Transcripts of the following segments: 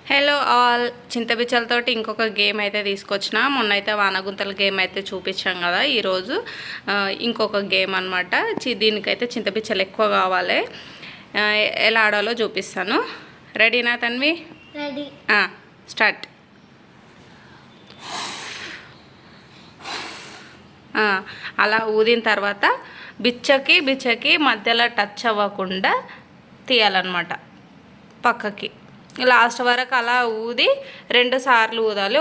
Hello all, చింతపిచ్చలతోటి ఇంకొక game అయితే తీసుకొచ్చిన. మొన్న అయితే వానగుంతల గేమ్ అయితే చూపించాం కదా. ఈరోజు ఇంకొక గేమ్ అనమాట. దీనికైతే చింతపిచ్చలు ఎక్కువ కావాలి. ఎలా ఆడాలో చూపిస్తాను. రెడీనా తన్వి? రెడీ. స్టార్ట్. అలా ఊదిన తర్వాత బిచ్చకి మధ్యలో టచ్ అవ్వకుండా తీయాలన్నమాట పక్కకి. లాస్ట్ వరకు అలా ఊది 2 సార్లు ఊదాలి.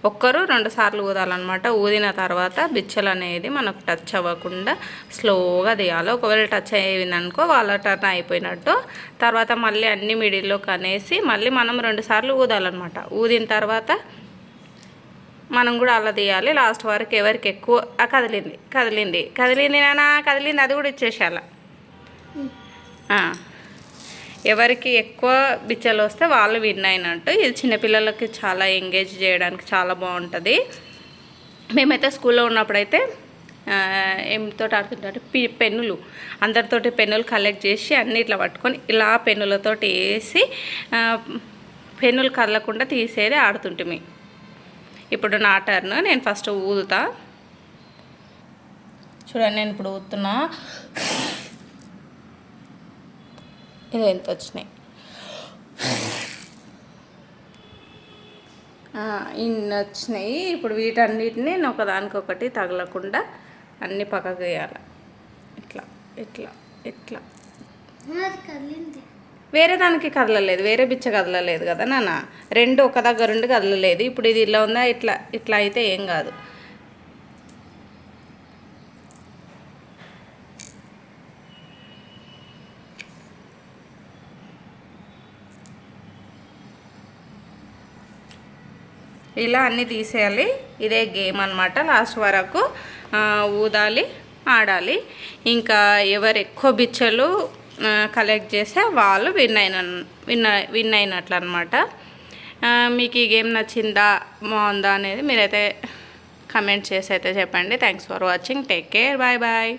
ఒక్కరు 2 సార్లు ఊదాలన్నమాట. ఊదిన తర్వాత బిచ్చలు అనేది మనకు టచ్ అవ్వకుండా స్లోగా తీయాలి. ఒకవేళ టచ్ అయ్యిందనుకో వాళ్ళ టర్న్ అయిపోయినట్టు. తర్వాత మళ్ళీ అన్ని మిడిల్లో కనేసి మళ్ళీ మనం 2 సార్లు ఊదాలన్నమాట. ఊదిన తర్వాత మనం కూడా అలా తీయాలి. లాస్ట్ వరకు ఎవరికి ఎక్కువ కదిలింది నానా కదిలింది, అది కూడా ఇచ్చేసేయాల. ఎవరికి ఎక్కువ బిచ్చలు వస్తే వాళ్ళు విన్ అయినట్టు. ఇది చిన్నపిల్లలకి చాలా ఎంగేజ్ చేయడానికి చాలా బాగుంటుంది. మేమైతే స్కూల్లో ఉన్నప్పుడైతే ఏంతో ఆడుతుంటే పెన్నులు, అందరితోటి పెన్నులు కలెక్ట్ చేసి అన్ని ఇట్లా పట్టుకొని ఇలా పెన్నులతోటి వేసి పెన్నులు కదలకుండా తీసేది ఆడుతుంటిమి. ఇప్పుడు నా టర్న్. నేను ఫస్ట్ ఊదుతా. చూడండి, నేను ఇప్పుడు ఊదుతున్నా. ఇది ఎంత వచ్చినాయి? ఇన్ని వచ్చినాయి. ఇప్పుడు వీటన్నిటిని ఒకదానికొకటి తగలకుండా అన్ని పక్కకు వేయాలి. ఇట్లా ఇట్లా ఇట్లా. వేరే దానికి కదలలేదు, వేరే బిచ్చ కదలలేదు కదా నాన్న. 2 ఒక దగ్గర ఉండి కదలలేదు. ఇప్పుడు ఇది ఇలా ఉందా, ఇట్లా అయితే ఏం కాదు. ఇలా అన్నీ తీసేయాలి. ఇదే గేమ్ అన్నమాట. లాస్ట్ వరకు ఊదాలి, ఆడాలి. ఇంకా ఎవరు ఎక్కువ బిచ్చలు కలెక్ట్ చేస్తే వాళ్ళు విన్ అయినట్లు అనమాట. మీకు ఈ గేమ్ నచ్చిందా, బాగుందా అనేది మీరైతే కమెంట్ చేసి అయితే చెప్పండి. Thanks for watching. Take care. Bye bye.